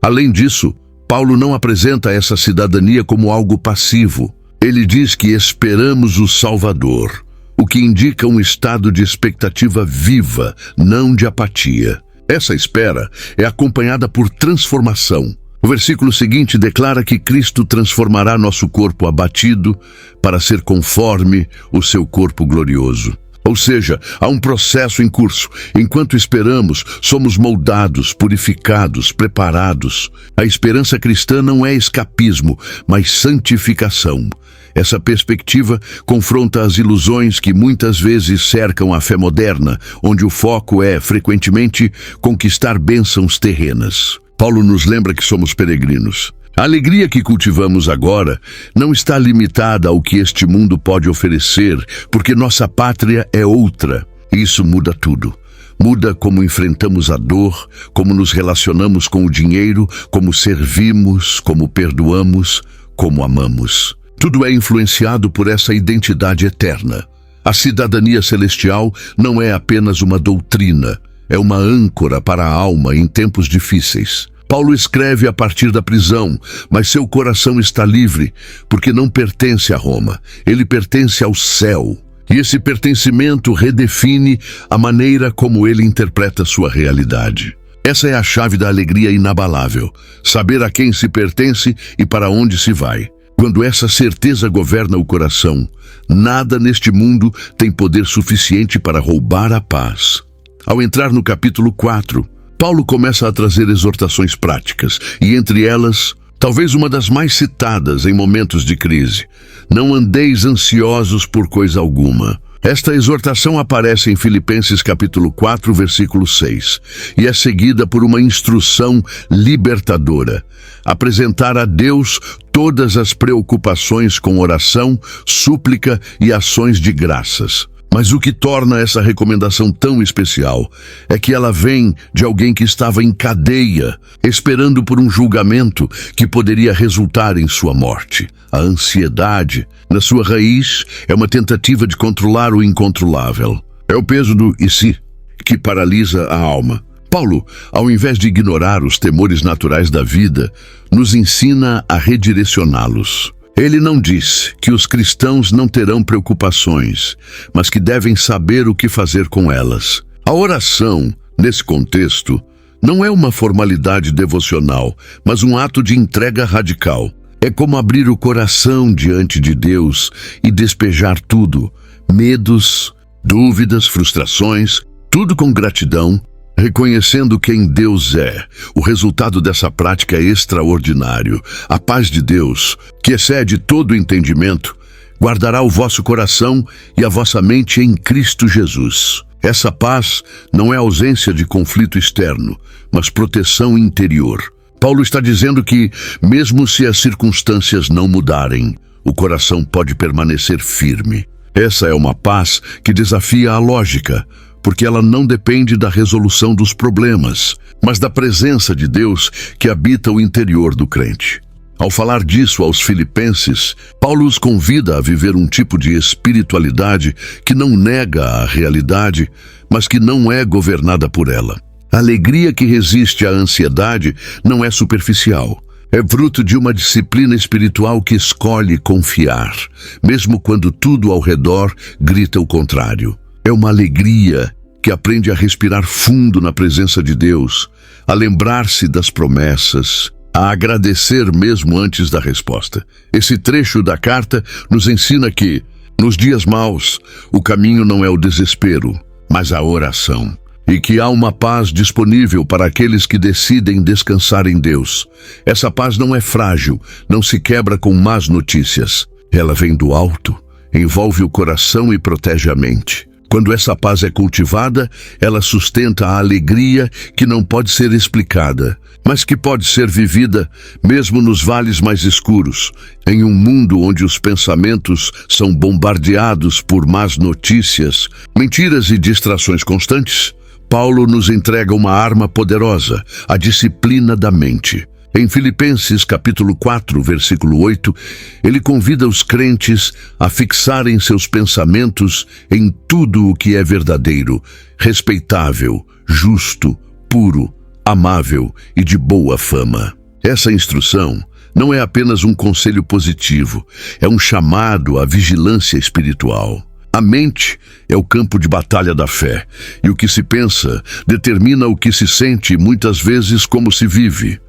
Além disso, Paulo não apresenta essa cidadania como algo passivo. Ele diz que esperamos o Salvador, o que indica um estado de expectativa viva, não de apatia. Essa espera é acompanhada por transformação. O versículo seguinte declara que Cristo transformará nosso corpo abatido para ser conforme o seu corpo glorioso. Ou seja, há um processo em curso. Enquanto esperamos, somos moldados, purificados, preparados. A esperança cristã não é escapismo, mas santificação. Essa perspectiva confronta as ilusões que muitas vezes cercam a fé moderna, onde o foco é, frequentemente, conquistar bênçãos terrenas. Paulo nos lembra que somos peregrinos. A alegria que cultivamos agora não está limitada ao que este mundo pode oferecer, porque nossa pátria é outra. Isso muda tudo. Muda como enfrentamos a dor, como nos relacionamos com o dinheiro, como servimos, como perdoamos, como amamos. Tudo é influenciado por essa identidade eterna. A cidadania celestial não é apenas uma doutrina, é uma âncora para a alma em tempos difíceis. Paulo escreve a partir da prisão, mas seu coração está livre, porque não pertence a Roma, ele pertence ao céu. E esse pertencimento redefine a maneira como ele interpreta sua realidade. Essa é a chave da alegria inabalável, saber a quem se pertence e para onde se vai. Quando essa certeza governa o coração, nada neste mundo tem poder suficiente para roubar a paz. Ao entrar no capítulo 4, Paulo começa a trazer exortações práticas, e entre elas, talvez uma das mais citadas em momentos de crise: não andeis ansiosos por coisa alguma. Esta exortação aparece em Filipenses capítulo 4, versículo 6, e é seguida por uma instrução libertadora: apresentar a Deus todas as preocupações com oração, súplica e ações de graças. Mas o que torna essa recomendação tão especial é que ela vem de alguém que estava em cadeia, esperando por um julgamento que poderia resultar em sua morte. A ansiedade, na sua raiz, é uma tentativa de controlar o incontrolável. É o peso do "e se" que paralisa a alma. Paulo, ao invés de ignorar os temores naturais da vida, nos ensina a redirecioná-los. Ele não diz que os cristãos não terão preocupações, mas que devem saber o que fazer com elas. A oração, nesse contexto, não é uma formalidade devocional, mas um ato de entrega radical. É como abrir o coração diante de Deus e despejar tudo: medos, dúvidas, frustrações, tudo com gratidão, reconhecendo quem Deus é. O resultado dessa prática é extraordinário. A paz de Deus, que excede todo o entendimento, guardará o vosso coração e a vossa mente em Cristo Jesus. Essa paz não é ausência de conflito externo, mas proteção interior. Paulo está dizendo que, mesmo se as circunstâncias não mudarem, o coração pode permanecer firme. Essa é uma paz que desafia a lógica, porque ela não depende da resolução dos problemas, mas da presença de Deus que habita o interior do crente. Ao falar disso aos filipenses, Paulo os convida a viver um tipo de espiritualidade que não nega a realidade, mas que não é governada por ela. A alegria que resiste à ansiedade não é superficial. É fruto de uma disciplina espiritual que escolhe confiar, mesmo quando tudo ao redor grita o contrário. É uma alegria que aprende a respirar fundo na presença de Deus, a lembrar-se das promessas, a agradecer mesmo antes da resposta. Esse trecho da carta nos ensina que, nos dias maus, o caminho não é o desespero, mas a oração. E que há uma paz disponível para aqueles que decidem descansar em Deus. Essa paz não é frágil, não se quebra com más notícias. Ela vem do alto, envolve o coração e protege a mente. Quando essa paz é cultivada, ela sustenta a alegria que não pode ser explicada, mas que pode ser vivida mesmo nos vales mais escuros, em um mundo onde os pensamentos são bombardeados por más notícias, mentiras e distrações constantes. Paulo nos entrega uma arma poderosa, a disciplina da mente. Em Filipenses capítulo 4, versículo 8, ele convida os crentes a fixarem seus pensamentos em tudo o que é verdadeiro, respeitável, justo, puro, amável e de boa fama. Essa instrução não é apenas um conselho positivo, é um chamado à vigilância espiritual. A mente é o campo de batalha da fé, e o que se pensa determina o que se sente e muitas vezes como se vive.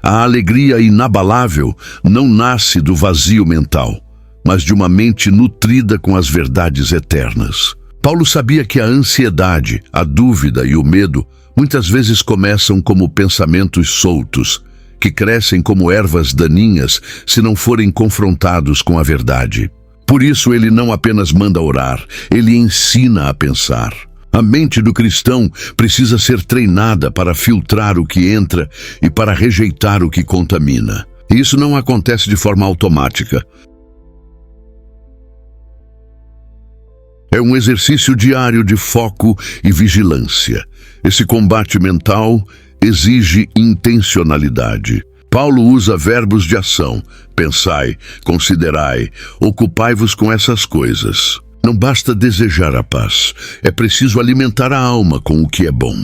A alegria inabalável não nasce do vazio mental, mas de uma mente nutrida com as verdades eternas. Paulo sabia que a ansiedade, a dúvida e o medo muitas vezes começam como pensamentos soltos, que crescem como ervas daninhas se não forem confrontados com a verdade. Por isso ele não apenas manda orar, ele ensina a pensar. A mente do cristão precisa ser treinada para filtrar o que entra e para rejeitar o que contamina. E isso não acontece de forma automática. É um exercício diário de foco e vigilância. Esse combate mental exige intencionalidade. Paulo usa verbos de ação: pensai, considerai, ocupai-vos com essas coisas. Não basta desejar a paz, é preciso alimentar a alma com o que é bom.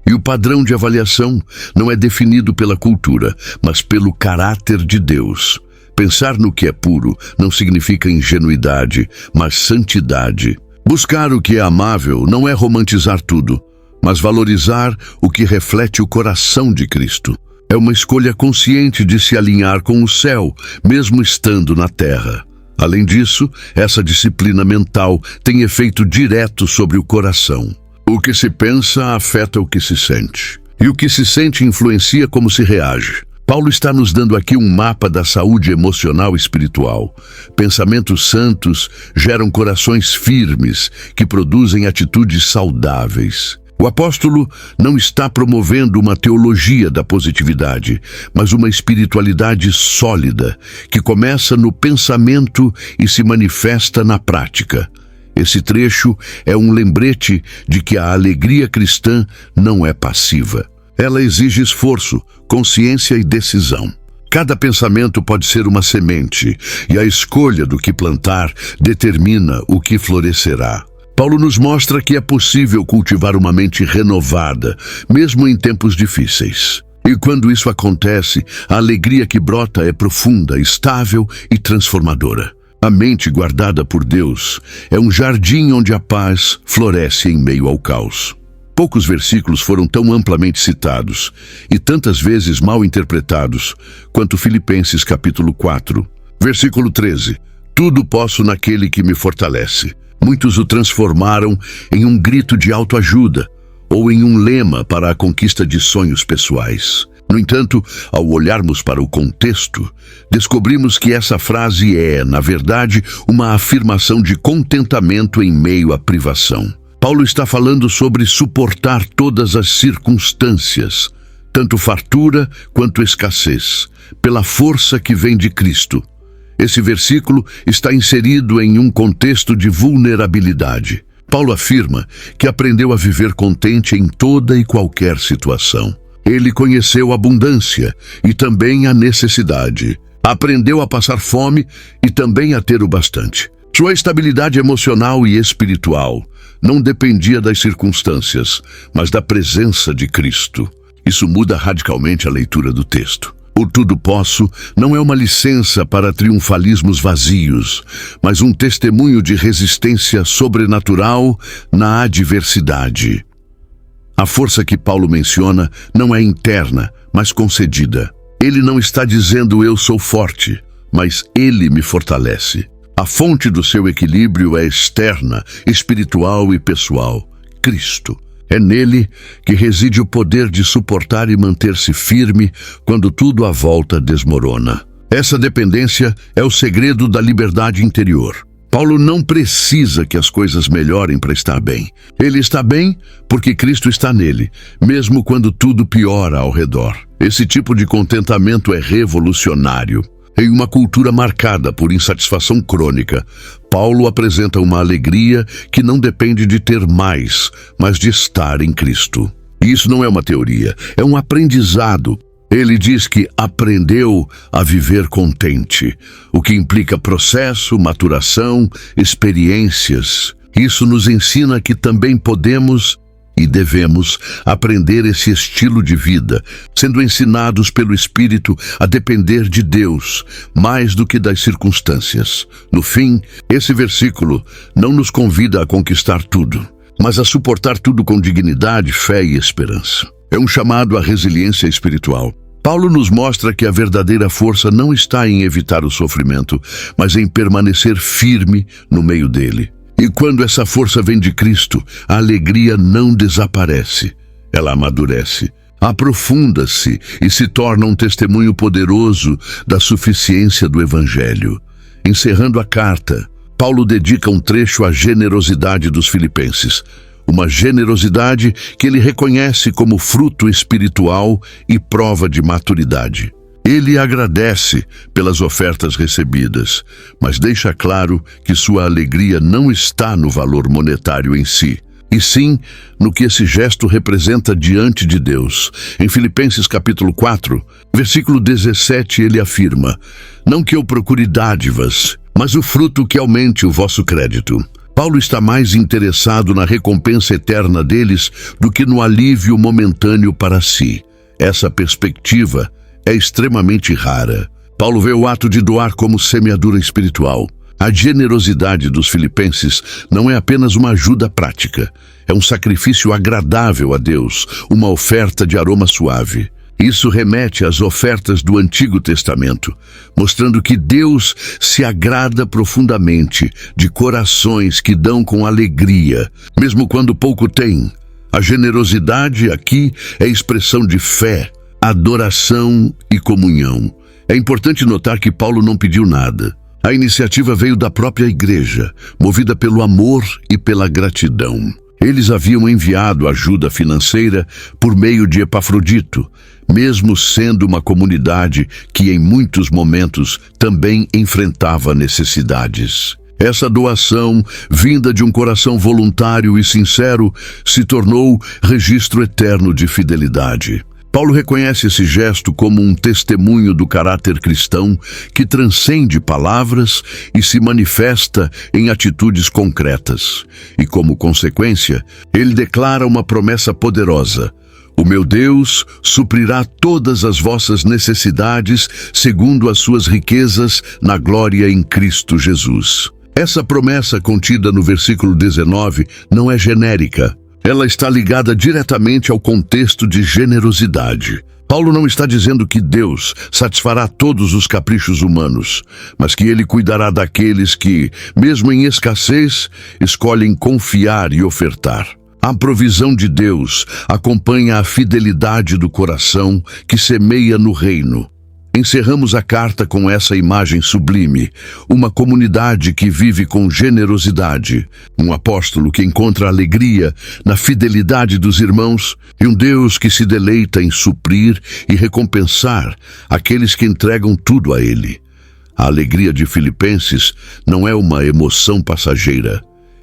E o padrão de avaliação não é definido pela cultura, mas pelo caráter de Deus. Pensar no que é puro não significa ingenuidade, mas santidade. Buscar o que é amável não é romantizar tudo, mas valorizar o que reflete o coração de Cristo. É uma escolha consciente de se alinhar com o céu, mesmo estando na terra. Além disso, essa disciplina mental tem efeito direto sobre o coração. O que se pensa afeta o que se sente, e o que se sente influencia como se reage. Paulo está nos dando aqui um mapa da saúde emocional e espiritual. Pensamentos santos geram corações firmes, que produzem atitudes saudáveis. O apóstolo não está promovendo uma teologia da positividade, mas uma espiritualidade sólida, que começa no pensamento e se manifesta na prática. Esse trecho é um lembrete de que a alegria cristã não é passiva. Ela exige esforço, consciência e decisão. Cada pensamento pode ser uma semente, e a escolha do que plantar determina o que florescerá. Paulo nos mostra que é possível cultivar uma mente renovada, mesmo em tempos difíceis. E quando isso acontece, a alegria que brota é profunda, estável e transformadora. A mente guardada por Deus é um jardim onde a paz floresce em meio ao caos. Poucos versículos foram tão amplamente citados e tantas vezes mal interpretados quanto Filipenses capítulo 4, versículo 13. Tudo posso naquele que me fortalece. Muitos o transformaram em um grito de autoajuda ou em um lema para a conquista de sonhos pessoais. No entanto, ao olharmos para o contexto, descobrimos que essa frase é, na verdade, uma afirmação de contentamento em meio à privação. Paulo está falando sobre suportar todas as circunstâncias, tanto fartura quanto escassez, pela força que vem de Cristo. Esse versículo está inserido em um contexto de vulnerabilidade. Paulo afirma que aprendeu a viver contente em toda e qualquer situação. Ele conheceu a abundância e também a necessidade. Aprendeu a passar fome e também a ter o bastante. Sua estabilidade emocional e espiritual não dependia das circunstâncias, mas da presença de Cristo. Isso muda radicalmente a leitura do texto. O tudo posso não é uma licença para triunfalismos vazios, mas um testemunho de resistência sobrenatural na adversidade. A força que Paulo menciona não é interna, mas concedida. Ele não está dizendo eu sou forte, mas ele me fortalece. A fonte do seu equilíbrio é externa, espiritual e pessoal, Cristo. É nele que reside o poder de suportar e manter-se firme quando tudo à volta desmorona. Essa dependência é o segredo da liberdade interior. Paulo não precisa que as coisas melhorem para estar bem. Ele está bem porque Cristo está nele, mesmo quando tudo piora ao redor. Esse tipo de contentamento é revolucionário. Em uma cultura marcada por insatisfação crônica, Paulo apresenta uma alegria que não depende de ter mais, mas de estar em Cristo. E isso não é uma teoria, é um aprendizado. Ele diz que aprendeu a viver contente, o que implica processo, maturação, experiências. Isso nos ensina que também podemos e devemos aprender esse estilo de vida, sendo ensinados pelo Espírito a depender de Deus, mais do que das circunstâncias. No fim, esse versículo não nos convida a conquistar tudo, mas a suportar tudo com dignidade, fé e esperança. É um chamado à resiliência espiritual. Paulo nos mostra que a verdadeira força não está em evitar o sofrimento, mas em permanecer firme no meio dele. E quando essa força vem de Cristo, a alegria não desaparece, ela amadurece, aprofunda-se e se torna um testemunho poderoso da suficiência do Evangelho. Encerrando a carta, Paulo dedica um trecho à generosidade dos filipenses, uma generosidade que ele reconhece como fruto espiritual e prova de maturidade. Ele agradece pelas ofertas recebidas, mas deixa claro que sua alegria não está no valor monetário em si, e sim no que esse gesto representa diante de Deus. Em Filipenses capítulo 4, versículo 17, ele afirma: não que eu procure dádivas, mas o fruto que aumente o vosso crédito. Paulo está mais interessado na recompensa eterna deles do que no alívio momentâneo para si. Essa perspectiva é extremamente rara. Paulo vê o ato de doar como semeadura espiritual. A generosidade dos filipenses não é apenas uma ajuda prática, é um sacrifício agradável a Deus, uma oferta de aroma suave. Isso remete às ofertas do Antigo Testamento, mostrando que Deus se agrada profundamente de corações que dão com alegria, mesmo quando pouco têm. A generosidade aqui é expressão de fé, adoração e comunhão. É importante notar que Paulo não pediu nada. A iniciativa veio da própria igreja, movida pelo amor e pela gratidão. Eles haviam enviado ajuda financeira por meio de Epafrodito, mesmo sendo uma comunidade que em muitos momentos também enfrentava necessidades. Essa doação, vinda de um coração voluntário e sincero, se tornou registro eterno de fidelidade. Paulo reconhece esse gesto como um testemunho do caráter cristão que transcende palavras e se manifesta em atitudes concretas. E como consequência, ele declara uma promessa poderosa: o meu Deus suprirá todas as vossas necessidades segundo as suas riquezas na glória em Cristo Jesus. Essa promessa contida no versículo 19 não é genérica. Ela está ligada diretamente ao contexto de generosidade. Paulo não está dizendo que Deus satisfará todos os caprichos humanos, mas que Ele cuidará daqueles que, mesmo em escassez, escolhem confiar e ofertar. A provisão de Deus acompanha a fidelidade do coração que semeia no reino. Encerramos a carta com essa imagem sublime, uma comunidade que vive com generosidade, um apóstolo que encontra alegria na fidelidade dos irmãos e um Deus que se deleita em suprir e recompensar aqueles que entregam tudo a Ele. A alegria de Filipenses não é uma emoção passageira,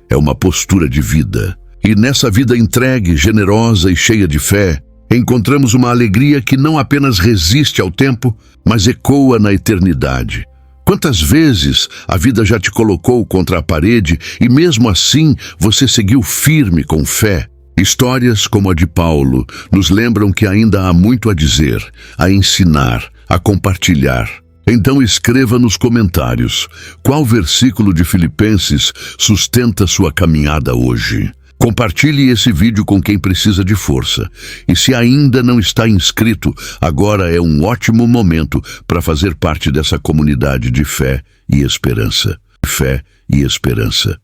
é uma postura de vida. E nessa vida entregue, generosa e cheia de fé, encontramos uma alegria que não apenas resiste ao tempo, mas ecoa na eternidade. Quantas vezes a vida já te colocou contra a parede e mesmo assim você seguiu firme com fé? Histórias como a de Paulo nos lembram que ainda há muito a dizer, a ensinar, a compartilhar. Então escreva nos comentários qual versículo de Filipenses sustenta sua caminhada hoje. Compartilhe esse vídeo com quem precisa de força. E se ainda não está inscrito, agora é um ótimo momento para fazer parte dessa comunidade de fé e esperança. Fé e esperança.